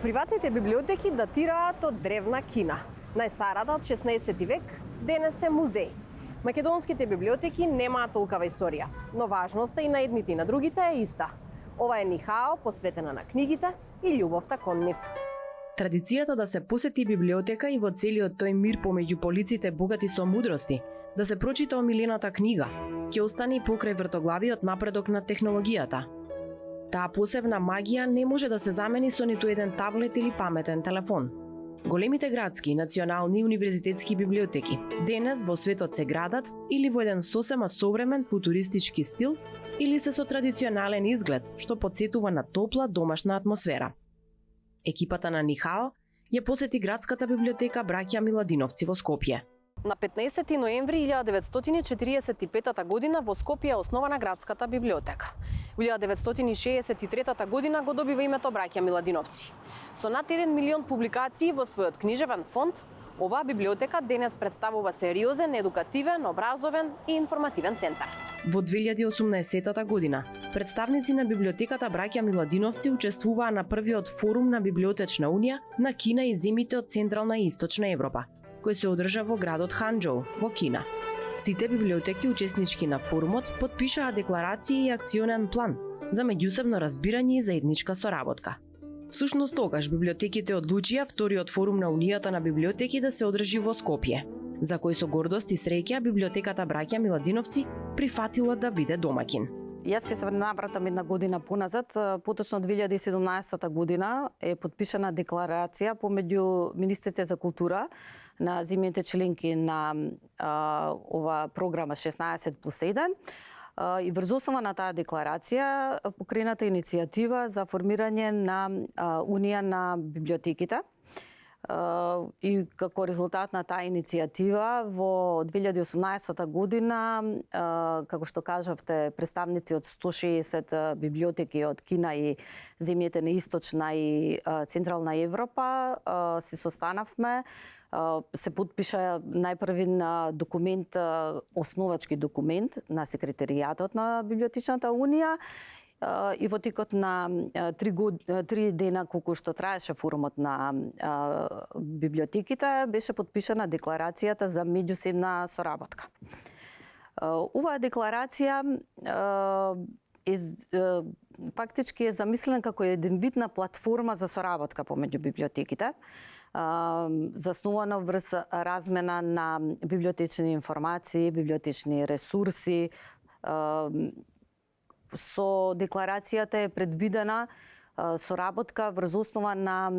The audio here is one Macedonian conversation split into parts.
Приватните библиотеки датираат од древна Кина. Најстарата од 16 век, денес е музеј. Македонските библиотеки немаат толкава историја, но важноста и на едните и на другите е иста. Ова е Нихао, посветена на книгите и љубовта кон нив. Традицијата да се посети библиотека и во целиот тој мир помеѓу полиците богати со мудрости, да се прочита омилената книга, ќе остане и покрај вртоглавиот напредок на технологијата. Таа посебна магија не може да се замени со ниту еден таблет или паметен телефон. Големите градски, национални и универзитетски библиотеки денес во светот се градат или во еден сосема современ футуристички стил или се со традиционален изглед, што потсетува на топла домашна атмосфера. Екипата на Нихао ја посети градската библиотека Браќа Миладиновци во Скопје. На 15 ноември 1945 година во Скопје е основана градската библиотека. Во 1963 година го добива името Браќа Миладиновци. Со над 1 милион публикации во својот книжевен фонд, оваа библиотека денес представува сериозен, едукативен, образовен и информативен центар. Во 2018 година, представници на библиотеката Браќа Миладиновци учествуваа на првиот форум на Библиотечна унија на Кина и земите од Централна и Источна Европа, кој се одржа во градот Ханџоу, во Кина. Сите библиотеки учеснички на форумот потпишаа декларација и акционен план за меѓусебно разбирање и заедничка соработка. Всушност тогаш библиотеките одлучија вториот форум на Унијата на библиотеки да се одржи во Скопје, за кој со гордост и среќа библиотеката Браќа Миладиновци прифатила да биде домакин. Јас ќе се навратам една година поназад, поточно 2017 година е подпишана декларација помеѓу министрите за култура на земјите членки на ова програма 16+1 и врз основа на таа декларација покрената иницијатива за формирање на Унија на библиотеките. И како резултат на таа иницијатива во 2018 година, како што кажавте, представници од 160 библиотеки од Кина и земјите на Источна и Централна Европа се состанавме, се подпиша најпрвин документ, основачки документ на секретаријатот на Библиотечната унија и во текот на 3 дена колку што траеше форумот на библиотеките беше подпишана декларацијата за меѓусебна соработка. Оваа декларација фактички е замислена како еден вид на платформа за соработка помеѓу библиотеките, заснувана врз размена на библиотечни информации, библиотечни ресурси. Со декларацијата е предвидена соработка врз основа на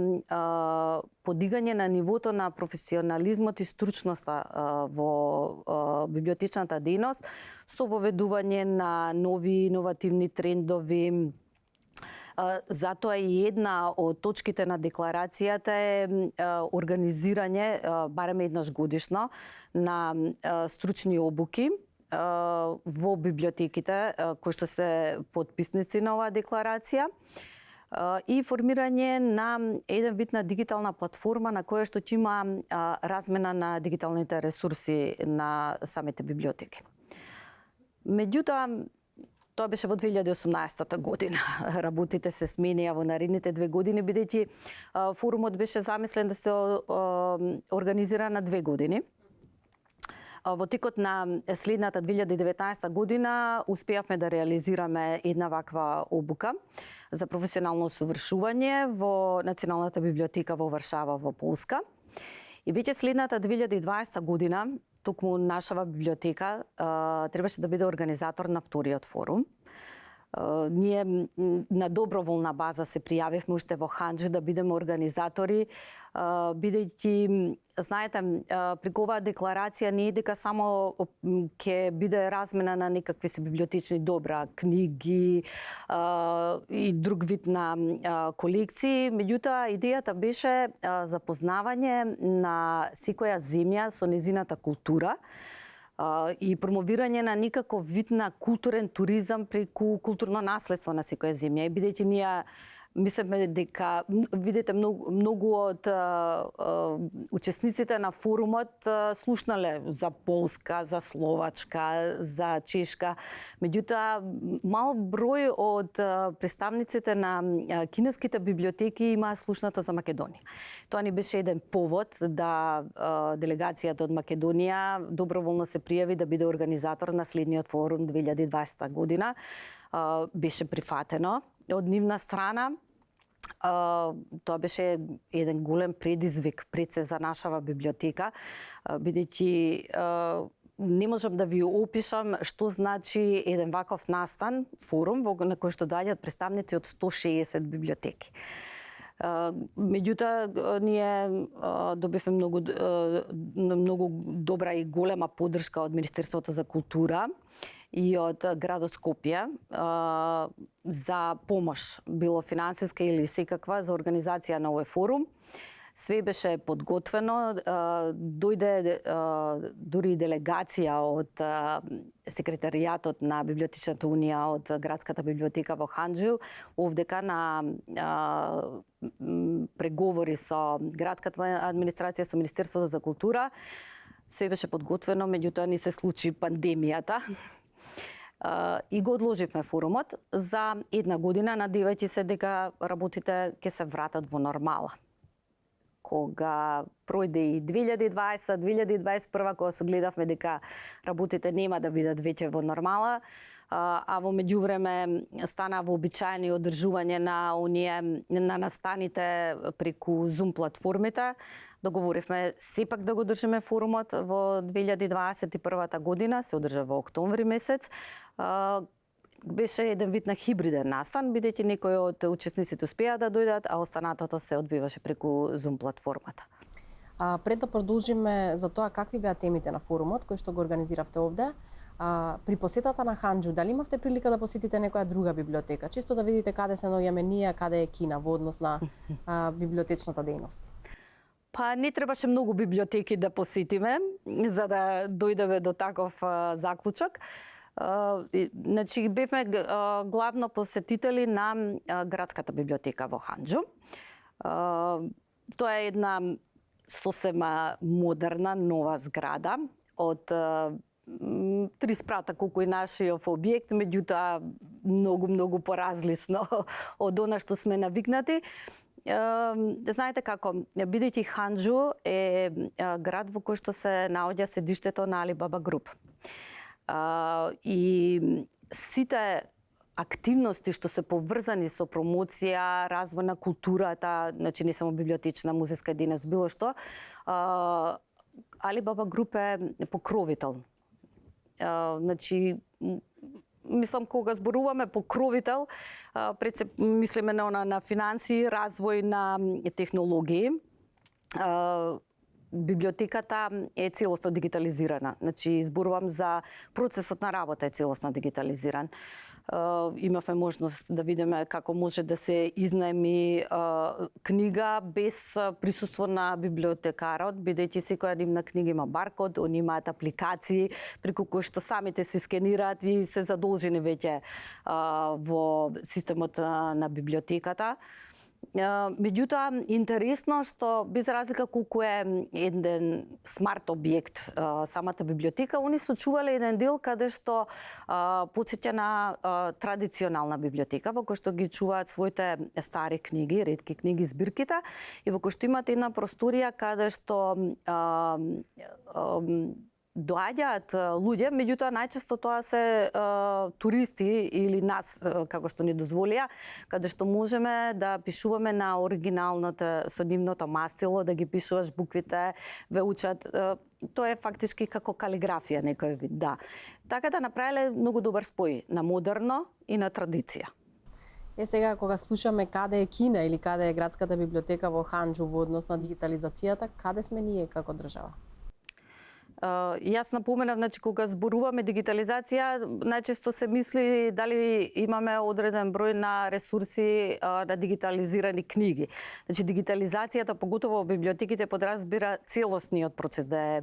подигање на нивото на професионализмот и стручноста во библиотечната дејност со воведување на нови иновативни трендови. Затоа и една од точките на декларацијата е организирање, барем еднаш годишно, на стручни обуки во библиотеките кои што се потписници на оваа декларација и формирање на еден вид на дигитална платформа на која што ќе има размена на дигиталните ресурси на самите библиотеки. Меѓутоа, тоа беше во 2018 година. Работите се сменија во наредните 2 години, бидејќи форумот беше замислен да се организира на 2 години. Во текот на следната 2019 година успеавме да реализираме една ваква обука за професионално усовршување во Националната библиотека во Варшава во Полска. И веќе следната 2020 година токму нашава библиотека требаше да биде организатор на вториот форум. Ние на доброволна база се пријавивме уште во Ханџи да бидеме организатори, бидејќи, знаете, преку оваа декларација не е дека само ќе биде размена на некакви се библиотечни добра, книги и друг вид на колекции, меѓутоа идејата беше запознавање на секоја земја со незината култура и промовирање на некаков вид на културен туризам преку културно наследство на секоја земја. Бидејќи ние Мислиме дека, видите, многу од учесниците на форумот слушнале за полска, за словачка, за чешка. Меѓутоа, мал број од представниците на кинеските библиотеки имаа слушнато за Македонија. Тоа ни беше еден повод да делегацијата од Македонија доброволно се пријави да биде организатор на следниот форум 2020 година. Беше прифатено од нивна страна. Тоа беше еден голем предизвик пред се за нашава библиотека, бидејќи не можам да ви опишам што значи еден ваков настан, форум, на кој што доаѓаат представници од 160 библиотеки. Меѓутоа, ние добивме многу добра и голема поддршка од Министерството за култура и од градот Скопје за помош, било финансиска или секаква, за организација на овој форум. Све беше подготвено, дојде дури делегација од секретаријатот на Библиотечната унија од Градската библиотека во Ханџу, овдека на преговори со Градската администрација, со Министерството за култура. Све беше подготвено, меѓутоа ни се случи пандемијата. И го одложивме форумот за една година, надевајќи се дека работите ќе се вратат во нормала. Кога пројде и 2020, 2021, кога се гледавме дека работите нема да бидат веќе во нормала, а во меѓувреме стана вообичаени одржување на оние на настаните преку Zoom платформите, договоривме сепак да го држиме форумот во 2021 година, се одржа во октомври месец. Беше еден вид на хибриден настан, бидејќи некои од учесниците успеа да дојдат, а останатото се одвиваше преку Zoom платформата. Пред да продолжиме за тоа какви беа темите на форумот кој што го организиравте овде, при посетата на Ханџу, дали имавте прилика да посетите некоја друга библиотека, чисто да видите каде се наоѓаме ние, каде е Кина во однос на библиотечната дејност? Па не требаше многу библиотеки да посетиме за да дојдеме до таков заклучок. Значи, бевме главно посетители на Градската библиотека во Ханџу. Тоа е една сосема модерна, нова зграда од 3 спрата колку и нашиот објект, меѓутоа многу поразлично од она што сме навикнати. Знаете како, бидејќи Ханџу е град во кој што се наоѓа седиштето на Alibaba Group. И сите активности што се поврзани со промоција, развој на културата, значи не само библиотечна, музејска дејност, било што, Alibaba Group е покровител. Значи, мислам, кога зборуваме покровител, пред се мислиме на финансии, развој на технологии. Библиотеката е целосно дигитализирана. Значи, зборувам за процесот на работа е целосно дигитализиран. Имавме можност да видиме како може да се изнаеми книга без присуство на библиотекарот, бидејќи секоја нивна книга има баркод, они имаат апликации преку кои што самите се скенираат и се задолжени веќе во системот на библиотеката. Меѓутоа, интересно што без разлика колку е еден смарт објект самата библиотека, они сочувале еден дел каде што потсеќа на традиционална библиотека, во кој што ги чуваат своите стари книги, ретки книги, збирките, и во кој што имат една просторија каде што доаѓаат луѓе, меѓутоа најчесто тоа се туристи или нас, како што ни дозволија, каде што можеме да пишуваме на оригиналната со нивното мастило, да ги пишуваш буквите, ве учат. Тоа е фактички како калиграфија некој вид, да. Така да направиле многу добар спој на модерно и на традиција. Сега кога слушаме каде е Кина или каде е Градската библиотека во Ханџу во однос на дигитализацијата, каде сме ние како држава? Јас напоменав, значи, кога зборуваме дигитализација, најчесто се мисли дали имаме одреден број на ресурси на дигитализирани книги. Значи, дигитализацијата, поготово во библиотеките, подразбира целосниот процес да е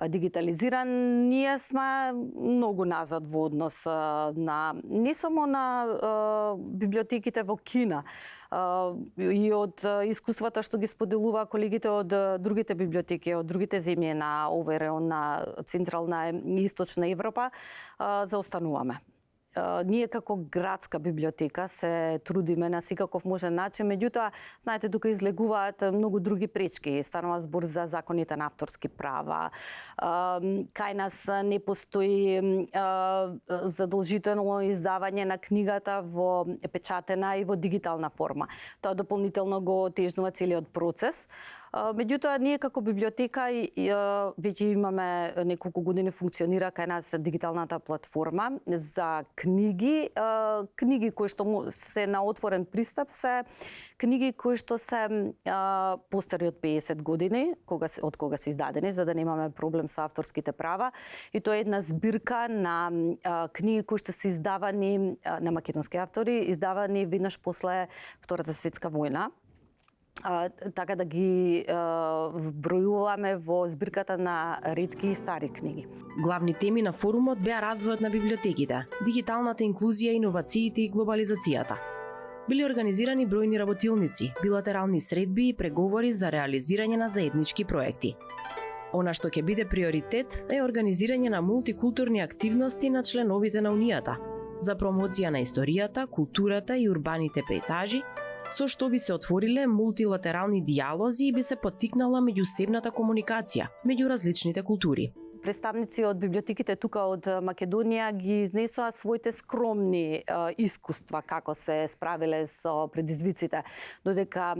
дигитализиран. Ние сме многу назад во однос на не само на библиотеките во Кина. и од искуствата што ги споделува колегите од другите библиотеки, од другите земји на овој реон на Централна и Источна Европа, заостануваме. Ние како градска библиотека се трудиме на секаков можен начин, меѓутоа, знаете, тука излегуваат многу други пречки. Станува збор за законите на авторски права. Кај нас не постои задолжително издавање на книгата во печатена и во дигитална форма. Тоа дополнително го отежнува целиот процес. Меѓутоа, ние како библиотека веќе имаме неколку години функционира кај нас дигиталната платформа за книги. Книги кои што се на отворен пристап се книги кои што се постари од 50 години, од кога се издадени, за да немаме проблем со авторските права. И тоа е една збирка на книги кои што се издавани на македонски автори, издавани веднаш после Втората светска војна. Така да ги вбројуваме во збирката на ретки и стари книги. Главни теми на форумот беа развојот на библиотеките, дигиталната инклузија, иновациите и глобализацијата. Били организирани бројни работилници, билатерални средби и преговори за реализирање на заеднички проекти. Она што ќе биде приоритет е организирање на мултикултурни активности на членовите на Унијата за промоција на историјата, културата и урбаните пејзажи, со што би се отвориле мултилатерални дијалози и би се поттикнала меѓусебната комуникација меѓу различните култури. Представници од библиотеките тука од Македонија ги изнесоа своите скромни искуства како се справиле со предизвиците, додека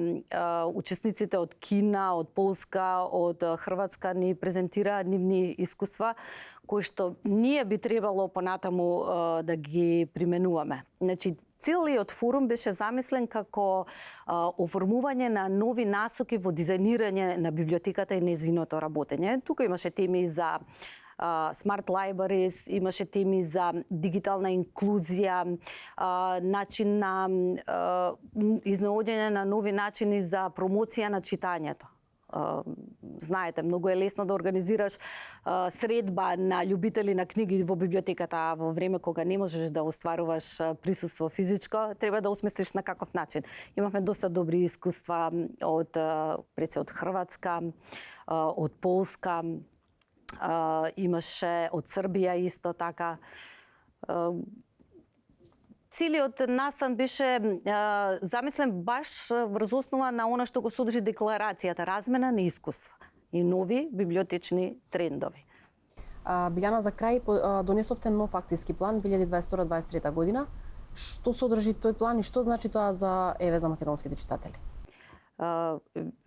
учесниците од Кина, од Полска, од Хрватска ни презентираа нивни искуства кои што ние би требало понатаму да ги применуваме. Значи, целиот форум беше замислен како оформување на нови насоки во дизајнирање на библиотеката и нејзиното работење. Тука имаше теми за Smart Libraries, имаше теми за дигитална инклузија, начин на изнаоѓање на нови начини за промоција на читањето. Знаете, многу е лесно да организираш средба на љубители на книги во библиотеката, а во време кога не можеш да остваруваш присуство физичко, треба да осмислиш на каков начин. Имавме доста добри искуства од Хрватска, од Полска, имаше од Србија исто така. Целиот настан беше замислен баш врз основа на она што го содржи декларацијата, размена на искуства и нови библиотечни трендови. Билјана, за крај донесовте нов акцијски план 2022-2023 година. Што содржи тој план и што значи тоа за македонските читатели?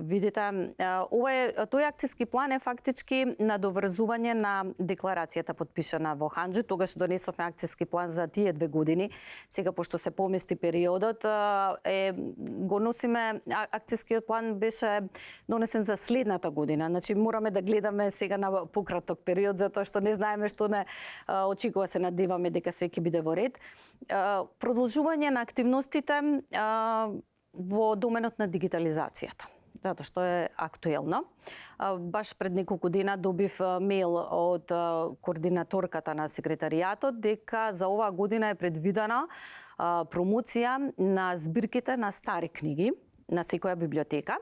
Видите, тој акцијски план е фактички надоврзување на декларацијата подпишана во Ханџи. Тогаш донесовме акцијски план за тие 2 години. Сега, пошто се помести периодот, го носиме, акцијскиот план беше донесен за следната година. Значи, мораме да гледаме сега на пократок период, затоа што не знаеме што не очекува, се надеваме дека све ќе биде во ред. Продолжување на активностите во доменот на дигитализацијата, затоа што е актуелно. Баш пред неколку дена добив мејл од координаторката на секретаријатот дека за оваа година е предвидена промоција на збирките на стари книги на секоја библиотека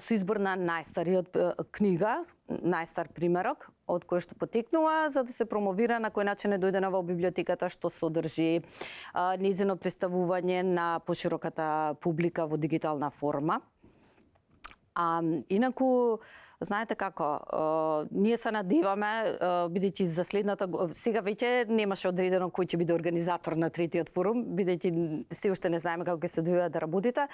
со избор на најстариот книга, најстар примерок од кој што потекнува, за да се промовира на кој начин е дојдена во библиотеката, што содржи нејзино представување на пошироката публика во дигитална форма. Инаку, знаете како, ние се надеваме, бидејќи за следната сега веќе немаше одредено кој ќе биде организатор на третиот форум, бидејќи се уште не знаеме како ќе се одвиваат работите.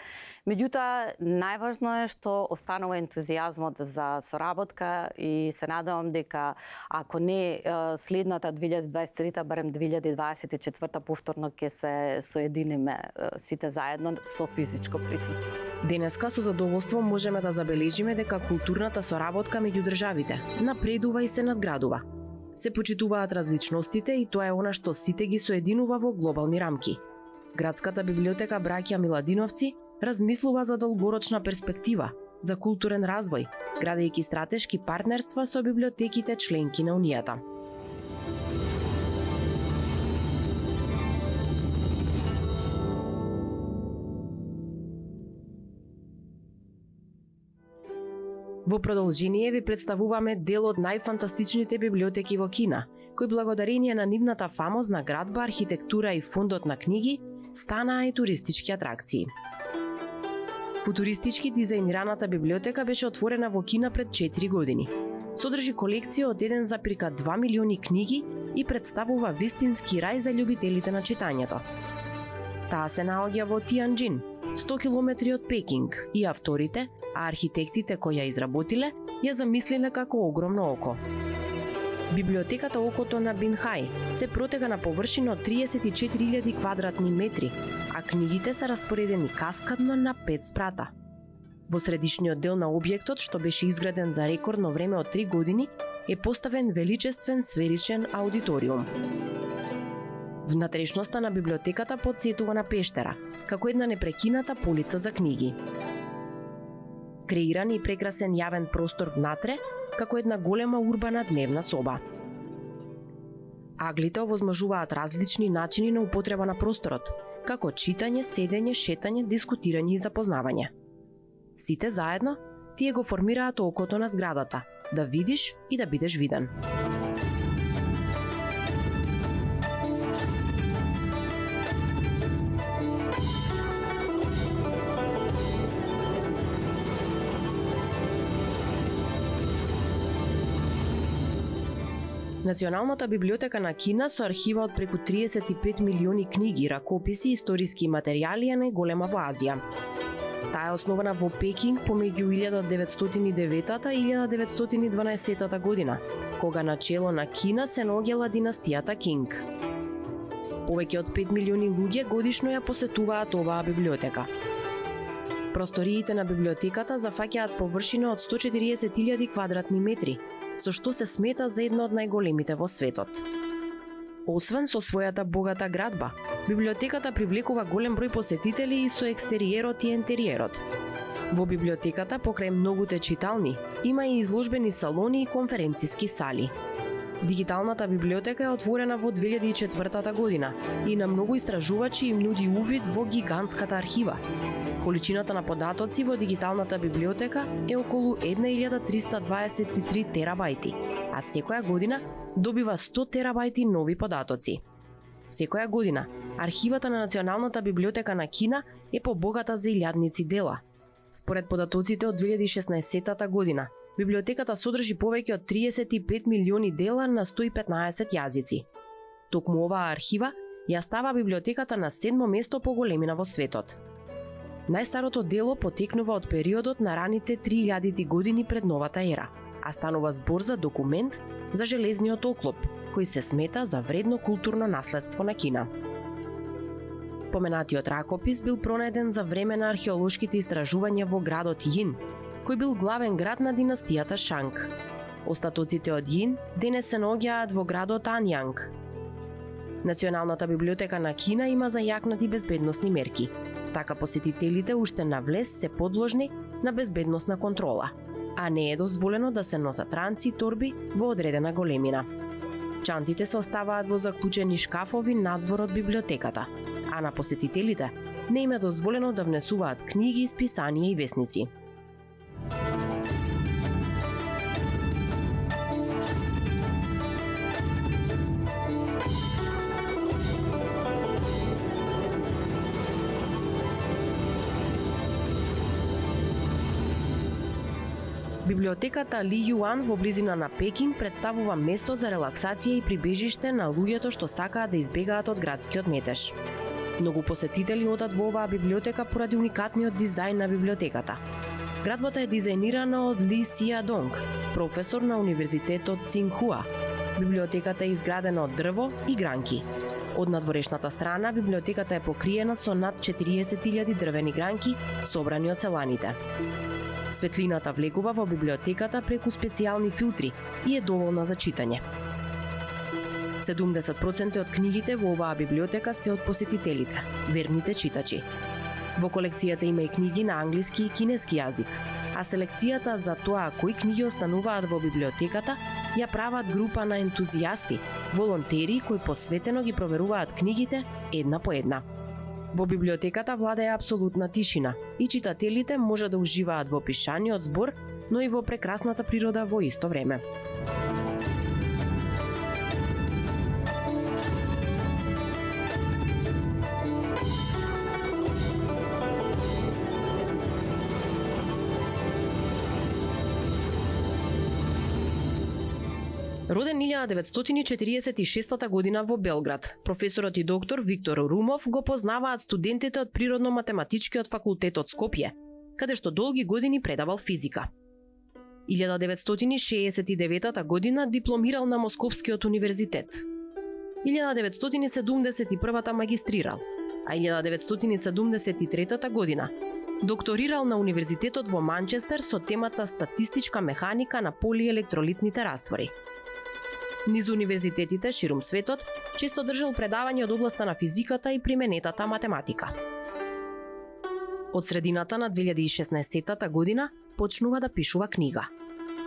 Меѓутоа, најважно е што останува ентузијазмот за соработка и се надевам дека ако не следната 2023, барем 2024 повторно ќе се соединиме сите заедно со физичко присуство. Денеска со задоволство можеме да забележиме дека културната соработка меѓу државите напредува и се надградува. Се почитуваат различностите и тоа е она што сите ги соединува во глобални рамки. Градската библиотека Браќа Миладиновци размислува за долгорочна перспектива, за културен развој, градејќи стратешки партнерства со библиотеките членки на Унијата. Во продолжение ви представуваме дел од најфантастичните библиотеки во Кина, кои благодарение на нивната фамозна градба, архитектура и фондот на книги, станаа и туристички атракции. Футуристички дизајнираната библиотека беше отворена во Кина пред 4 години. Содржи колекција од 1,2 милиони книги и представува вистински рај за љубителите на читањето. Таа се наоѓа во Тианџин, 100 километри од Пекинг, и авторите, а архитектите кои ја изработиле, ја замислиле како огромно око. Библиотеката Окото на Бинхај се протега на површина од 34.000 квадратни метри, а книгите се распоредени каскадно на 5 спрата. Во средишниот дел на објектот, што беше изграден за рекордно време од 3 години, е поставен величествен сферичен аудиториум. Внатрешноста на библиотеката потсетува на пештера, како една непрекината полица за книги. Креиран и прекрасен јавен простор внатре, како една голема урбана дневна соба. Аглите овозможуваат различни начини на употреба на просторот, како читање, седење, шетање, дискутирање и запознавање. Сите заедно, тие го формираат окото на зградата, да видиш и да бидеш виден. Националната библиотека на Кина со архива од преку 35 милиони книги, ракописи, историски материјали е најголема во Азија. Таа е основана во Пекинг помеѓу 1909 и 1912 година, кога на чело на Кина се наоѓала династијата Кинг. Повеќе од 5 милиони луѓе годишно ја посетуваат оваа библиотека. Просториите на библиотеката зафаќаат површина од 140.000 квадратни метри, со што се смета за едно од најголемите во светот. Освен со својата богата градба, библиотеката привлекува голем број посетители и со екстериерот и ентериерот. Во библиотеката, покрај многуте читални, има и изложбени салони и конференциски сали. Дигиталната библиотека е отворена во 2004 година и на многу истражувачи им нуди увид во гигантската архива. Количината на податоци во дигиталната библиотека е околу 1323 терабајти, а секоја година добива 100 терабајти нови податоци. Секоја година, архивата на Националната библиотека на Кина е побогата за илјадници дела. Според податоците од 2016 година, библиотеката содржи повеќе од 35 милиони дела на 115 јазици. Токму оваа архива ја става библиотеката на 7-мо место по големина во светот. Најстарото дело потекнува од периодот на раните 3000 години пред новата ера, а станува збор за документ за железниот оклоп, кој се смета за вредно културно наследство на Кина. Споменатиот ракопис бил пронајден за време на археолошките истражувања во градот Јин, кој бил главен град на династијата Шанг. Остатоците од Јин денес се наоѓаат во градот Анјанг. Националната библиотека на Кина има зајакнати безбедносни мерки. Така посетителите уште на влез се подложни на безбедносна контрола, а не е дозволено да се носат ранци и торби во одредена големина. Чантите се оставаат во заклучени шкафови надвор од библиотеката, а на посетителите не им е дозволено да внесуваат книги, списанија и весници. Библиотеката Ли Јуан во близина на Пекинг представува место за релаксација и прибежиште на луѓето што сакаат да избегаат од градскиот метеж. Многу посетители одат во оваа библиотека поради уникатниот дизајн на библиотеката. Градбата е дизајнирана од Ли Сијадонг, професор на Универзитетот Цинхуа. Библиотеката е изградена од дрво и гранки. Од надворешната страна библиотеката е покриена со над 40.000 дрвени гранки собрани од целаните. Светлината влегува во библиотеката преку специјални филтри и е доволна за читање. 70% од книгите во оваа библиотека се од посетителите, верните читачи. Во колекцијата има и книги на англиски и кинески јазик, а селекцијата за тоа кои книги остануваат во библиотеката ја прават група на ентузијасти, волонтери кои посветено ги проверуваат книгите една по една. Во библиотеката владее апсолутна тишина и читателите може да уживаат во пишаниот збор но и во прекрасната природа во исто време. Роден 1946 година во Белград, професорот и доктор Виктор Румов го познаваат студентите од Природно-математичкиот факултет од Скопје, каде што долги години предавал физика. 1969 година дипломирал на Московскиот универзитет. 1971 магистрирал, а 1973 година докторирал на Универзитетот во Манчестер со темата статистичка механика на полиелектролитните раствори. Низ универзитетите ширум светот често држал предавања од областа на физиката и применетата математика. Од средината на 2016 година почнува да пишува книга.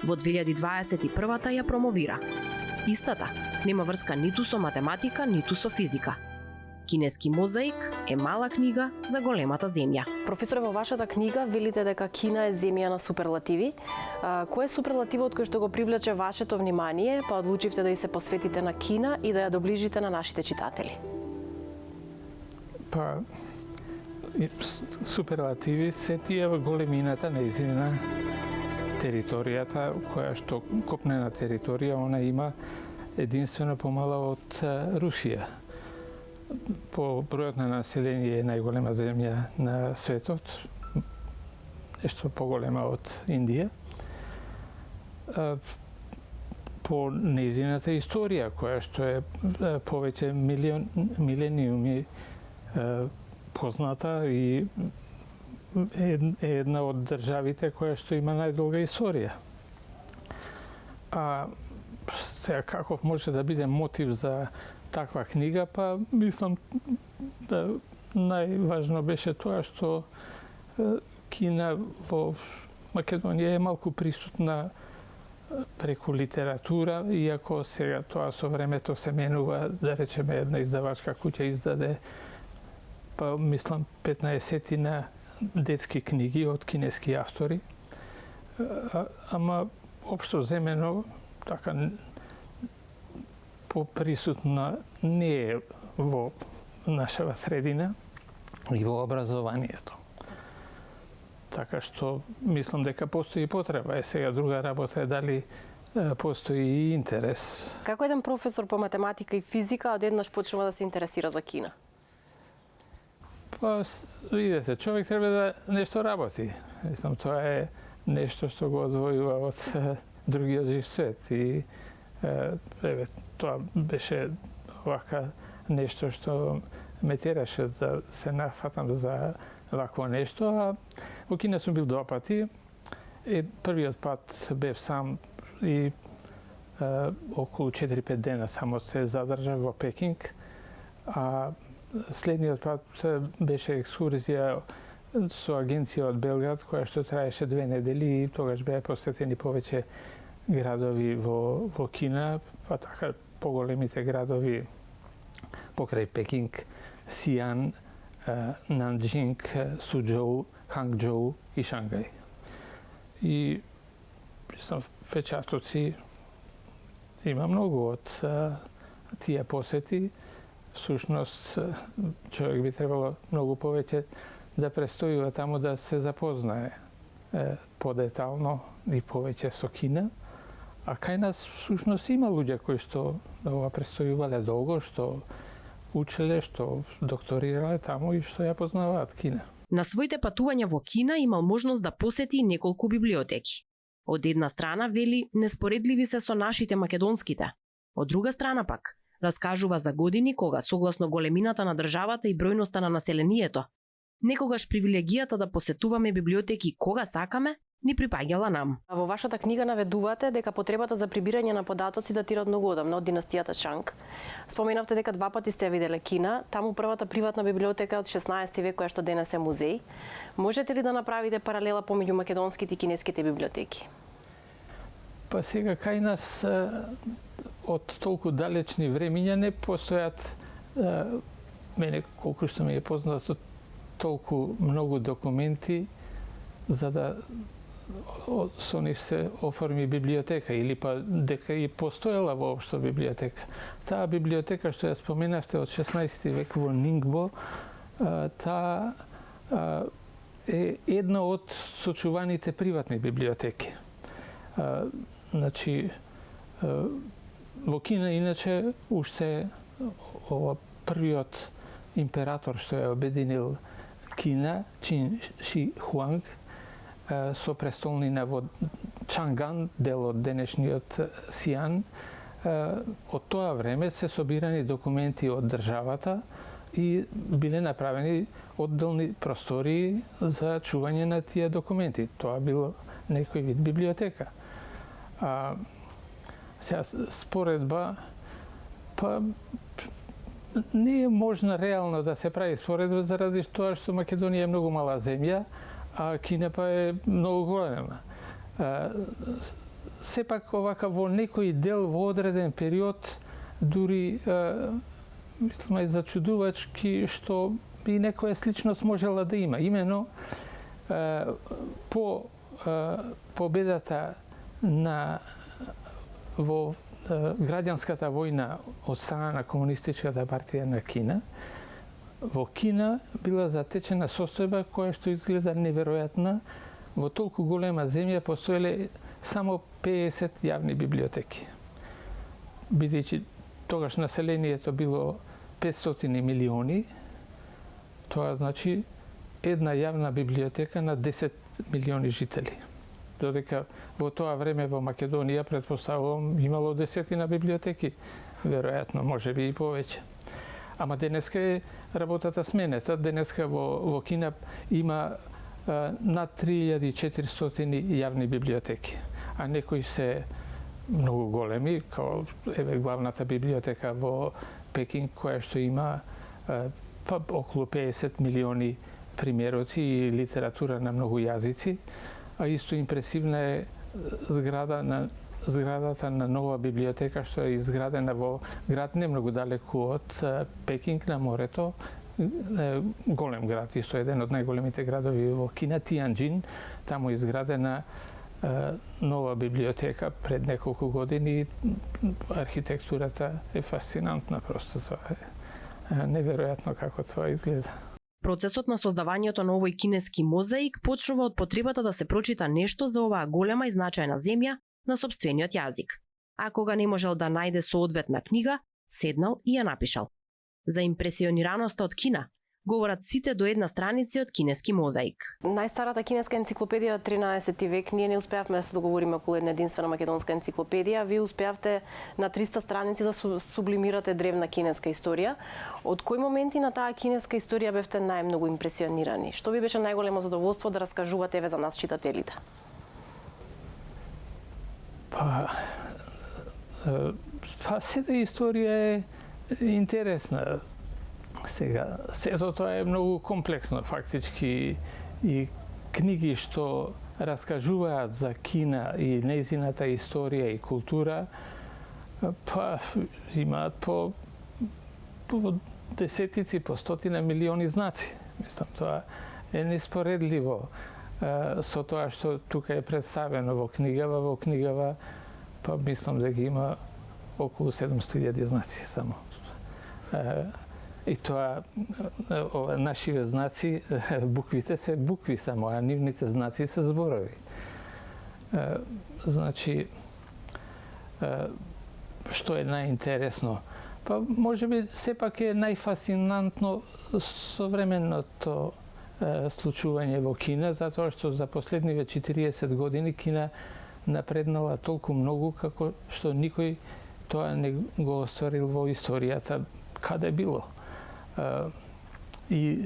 Во 2021 ја промовира. Истата нема врска ниту со математика, ниту со физика. Кинески мозаик е мала книга за големата земја. Професоре, во вашата книга велите дека Кина е земја на суперлативи. Кој е суперлативот кој што го привлече вашето внимание, па одлучивте да и се посветите на Кина и да ја доближите на нашите читатели? Па, суперлативи се тие во големината нејзина територијата, која што копнена територија, она има единствено помала од Русија. По бројот на население е најголема земја на светот, нешто поголема од Индија. По нејзината историја, која што е повеќе милениуми позната и е една од државите која што има најдолга историја. А сега каков може да биде мотив за таква книга, па мислам да најважно беше тоа што Кина во Македонија е малку присутна преку литература, иако сега тоа со времето се менува, да речеме една издавачка куќа издаде, па мислам 15 на детски книги од кинески автори, ама општо земено така поприсутна не е во нашава средина и во образованието. Така што мислам дека постои потреба. Сега друга работа е дали постои и интерес. Како еден професор по математика и физика одеднаш почнува да се интересира за Кина? Па, видете, човек треба да нешто работи. Мислам, тоа е нешто што го одвојува од другиот жив свет. И еве, тоа беше вака нешто што ме тераше да се нафатам за вакво нешто. А во Кина сум бил 2 пати. Првиот пат бев сам и околу 4-5 дена само се задржав во Пекинг. А следниот пат беше екскурзија со агенција од Белград, која што траеше 2 недели и тогаш беа посетени повеќе градови во Кина, па така поголемите градови покрај Пекинг, Сијан, Нанџинг, Суџоу, Хангџоу и Шангај. И впечатоци има многу од тие посети. Всушност, човек би требало многу повеќе да престојува таму, да се запознае подетално и повеќе со Кина. А кај нас всушност има луѓе кои што ова престојувале долго, што учеле, што докторирале таму и што ја познаваат Кина. На своите патувања во Кина имал можност да посети неколку библиотеки. Од една страна вели неспоредливи се со нашите македонските. Од друга страна пак раскажува за години кога, согласно големината на државата и бројноста на населението, некогаш привилегијата да посетуваме библиотеки кога сакаме ни припаѓала нам. Во вашата книга наведувате дека потребата за прибирање на податоци датира од многу одамна, од династијата Чанг. Споменавте дека 2 пати сте ја виделе Кина, таму првата приватна библиотека од 16 век која што денес е музеј. Можете ли да направите паралела помеѓу македонските и кинеските библиотеки? Па сега кај нас од толку далечни времиња не постојат, мене колку што ми е познато, толку многу документи за да со нив се оформи библиотека или па дека и постоела воопшто библиотека. Таа библиотека што ја споменавте од 16 век во Нингбо, таа е една од сочуваните приватни библиотеки. Значи, во Кина, иначе, уште ова првиот император што ја обединил Кина, Чин Ши Хуанг, со престолнина во Чанган, дел од денешниот Сијан, од тоа време се собирани документи од државата и биле направени одделни простории за чување на тие документи. Тоа било некој вид библиотека. Сега, споредба, па не е можна реално да се прави споредба заради тоа што Македонија е многу мала земја, а Кина па е многу голема. Сепак овака во некој дел во одреден период дури мислам и зачудувачки што и некоја сличност можела да има. Имено по победата во граѓанската војна од страна на Комунистичката партија на Кина, во Кина била затечена состојба која што изгледа неверојатна. Во толку голема земја постоеле само 50 јавни библиотеки. Бидејќи тогаш населението било 500 милиони, тоа значи една јавна библиотека на 10 милиони жители. Додека во тоа време во Македонија, претпоставувам, имало десетина библиотеки, веројатно, можеби и повеќе. Ама денеска е работата сменета. Денеска во Кина има над 3400 јавни библиотеки, а некои се многу големи, као еве главната библиотека во Пекинг, која што има околу 50 милиони примероци и литература на многу јазици, а исто импресивна е зградата на нова библиотека што е изградена во град не многу далеку од Пекинг на морето, голем град, исто еден од најголемите градови во Кина, Тијанџин. Таму е изградена нова библиотека пред неколку години. Архитектурата е фасцинантна, просто тоа е неверојатно како тоа изгледа. Процесот на создавањето на овој кинески мозаик почнува од потребата да се прочита нешто за оваа голема и значајна земја на сопствениот јазик. А кога не можел да најде соодветна книга, седнал и ја напишал. За импресионираноста од Кина говорат сите до една страници од кинески мозаик. Најстарата кинеска енциклопедија од 13 век, ние не успеавме да се договориме околу една единствена македонска енциклопедија. Вие успеавте на 300 страници да сублимирате древна кинеска историја. Од кои моменти на таа кинеска историја бевте најмногу импресионирани? Што ви беше најголемо задоволство да раскажувате еве за нас читателите? Сета историја е интересна. Сега, сето тоа е многу комплексно фактички и книги што раскажуваат за Кина и нејзината историја и култура, имаат по десетици, по стотина милиони знаци. Мислам, тоа е неспоредливо со тоа што тука е представено во книгава. Во книгава, мислам да ги има околу 700.000 знаци само. И тоа, нашиве знаци, буквите се букви само, а нивните знаци се зборови. Значи, што е најинтересно? Може би, сепак е најфасцинантно современото случување во Кина, затоа што за последниве 40 години Кина напреднала толку многу како што никој тоа не го остварил во историјата каде било. И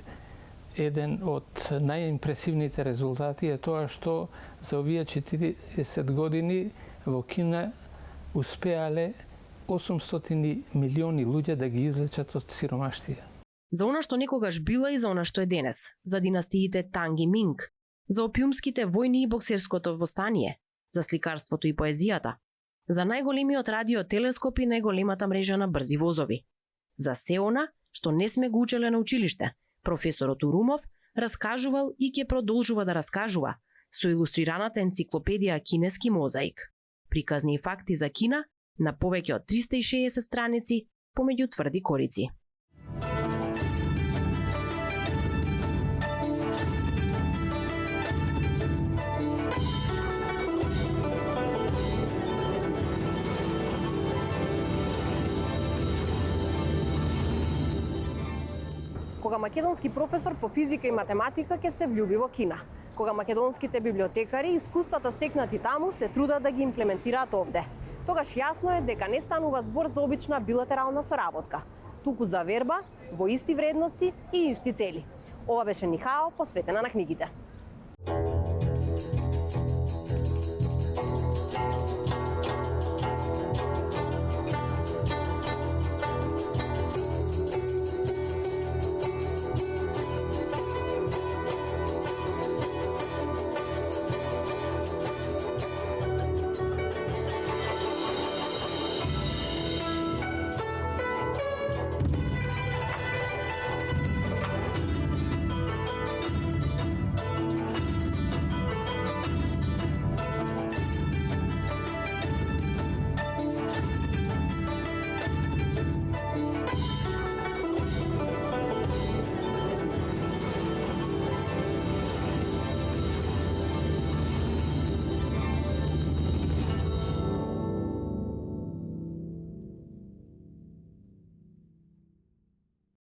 еден од најимпресивните резултати е тоа што за овие 40 години во Кина успеале 800 милиони луѓе да ги излечат од сиромаштија. За она што некогаш била и за она што е денес, за династиите Танг и Минг, за опиумските војни и боксерското востание, за сликарството и поезијата, за најголемиот радиотелескоп и најголемата мрежа на брзи возови. За се она што не сме го учеле на училиште, професорот Урумов раскажувал и ќе продолжува да раскажува со илустрираната енциклопедија Кинески мозаик. Приказни и факти за Кина на повеќе од 360 страници помеѓу тврди корици. Кога македонски професор по физика и математика ќе се влюби во Кина. Кога македонските библиотекари искуствата стекнати таму се трудат да ги имплементираат овде. Тогаш јасно е дека не станува збор за обична билатерална соработка, туку за верба во исти вредности и исти цели. Ова беше Нихао, посветена на книгите.